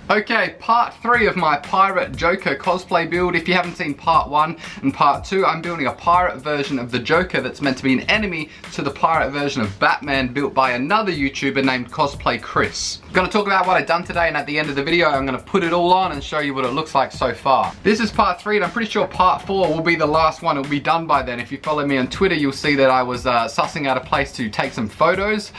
Okay, part 3 of my Pirate Joker cosplay build. If you haven't seen part 1 and part 2, I'm building a pirate version of the Joker that's meant to be an enemy to the pirate version of Batman built by another YouTuber named Cosplay Chris. I'm gonna talk about what I've done today, and at the end of the video I'm gonna put it all on and show you what it looks like so far. This is part 3 and I'm pretty sure part 4 will be the last one. It'll be done by then. If you follow me on Twitter, you'll see that I was sussing out a place to take some photos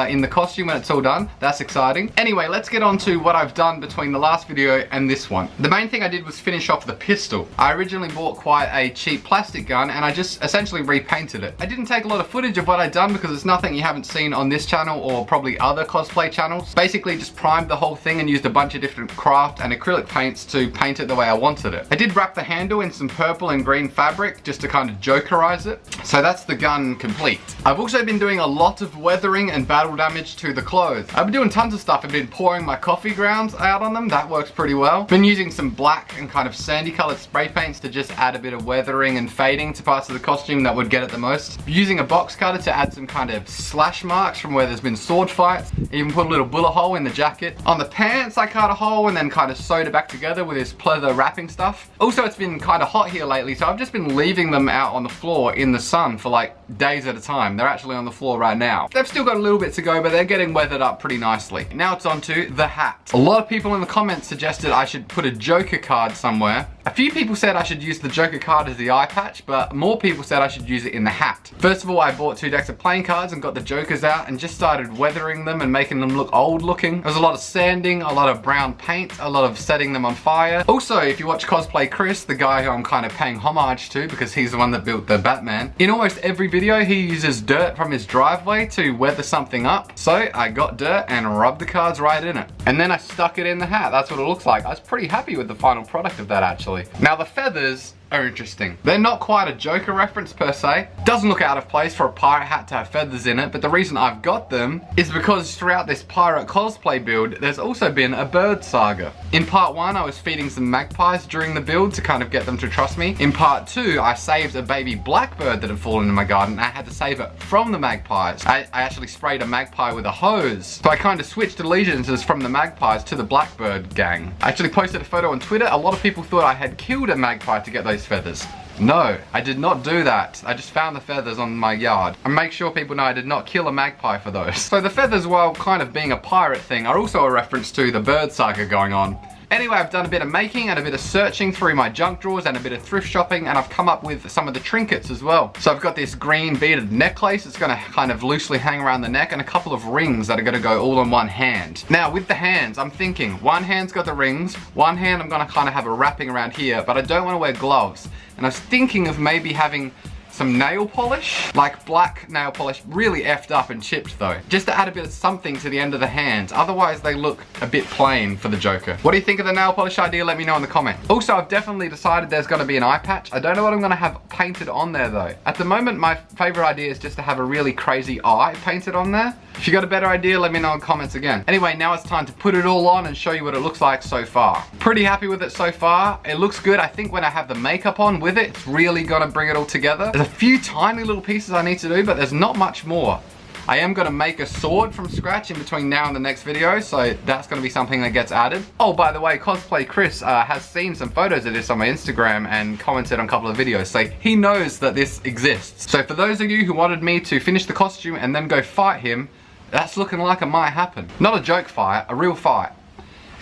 in the costume when it's all done. That's exciting. Anyway, let's get on to what I've done between the last video and this one. The main thing I did was finish off the pistol. I originally bought quite a cheap plastic gun and I just essentially repainted it. I didn't take a lot of footage of what I'd done because it's nothing you haven't seen on this channel or probably other cosplay channels. Basically just primed the whole thing and used a bunch of different craft and acrylic paints to paint it the way I wanted it. I did wrap the handle in some purple and green fabric just to kind of jokerize it. So that's the gun complete. I've also been doing a lot of weathering and battle damage to the clothes. I've been doing tons of stuff. I've been pouring my coffee grounds out on them. That works pretty well. Been using some black and kind of sandy colored spray paints to just add a bit of weathering and fading to parts of the costume that would get it the most. Using a box cutter to add some kind of slash marks from where there's been sword fights. Even put a little bullet hole in the jacket. On the pants I cut a hole and then kind of sewed it back together with this pleather wrapping stuff. Also it's been kind of hot here lately, so I've just been leaving them out on the floor in the sun for like days at a time. They're actually on the floor right now. They've still got a little bit to go, but they're getting weathered up pretty nicely. Now it's on to the hat. A lot of people in the comments suggested I should put a Joker card somewhere. A few people said I should use the Joker card as the eye patch, but more people said I should use it in the hat. First of all, I bought 2 decks of playing cards and got the Jokers out and just started weathering them and making them look old looking. There was a lot of sanding, a lot of brown paint, a lot of setting them on fire. Also, if you watch Cosplay Chris, the guy who I'm kind of paying homage to because he's the one that built the Batman, in almost every video he uses dirt from his driveway to weather something up. So I got dirt and rubbed the cards right in it. And then I stuck it in the hat. That's what it looks like. I was pretty happy with the final product of that actually. Now the feathers are interesting. They're not quite a Joker reference per se. Doesn't look out of place for a pirate hat to have feathers in it, but the reason I've got them is because throughout this pirate cosplay build, there's also been a bird saga. In part 1, I was feeding some magpies during the build to kind of get them to trust me. In part 2, I saved a baby blackbird that had fallen in my garden. I had to save it from the magpies. I actually sprayed a magpie with a hose. So I kind of switched allegiances from the magpies to the blackbird gang. I actually posted a photo on Twitter. A lot of people thought I had killed a magpie to get those feathers. No, I did not do that. I just found the feathers on my yard. And make sure people know I did not kill a magpie for those. So the feathers, while kind of being a pirate thing, are also a reference to the bird saga going on. Anyway, I've done a bit of making and a bit of searching through my junk drawers and a bit of thrift shopping, and I've come up with some of the trinkets as well. So I've got this green beaded necklace. It's gonna kind of loosely hang around the neck, and a couple of rings that are gonna go all on one hand. Now with the hands, I'm thinking one hand's got the rings, one hand I'm gonna kind of have a wrapping around here, but I don't wanna wear gloves. And I was thinking of maybe having some nail polish, like black nail polish, really effed up and chipped though, just to add a bit of something to the end of the hands. Otherwise they look a bit plain for the Joker. What do you think of the nail polish idea? Let me know in the comments. Also, I've definitely decided there's gonna be an eye patch. I don't know what I'm gonna have painted on there though. At the moment, my favorite idea is just to have a really crazy eye painted on there. If you got a better idea, let me know in the comments again. Anyway, now it's time to put it all on and show you what it looks like so far. Pretty happy with it so far. It looks good. I think when I have the makeup on with it, it's really gonna bring it all together. There's a few tiny little pieces I need to do, but there's not much more. I am gonna make a sword from scratch in between now and the next video, so that's gonna be something that gets added. Oh, by the way, Cosplay Chris has seen some photos of this on my Instagram and commented on a couple of videos, so he knows that this exists. So for those of you who wanted me to finish the costume and then go fight him, that's looking like it might happen. Not a joke fight, a real fight.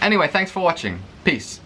Anyway, thanks for watching. Peace.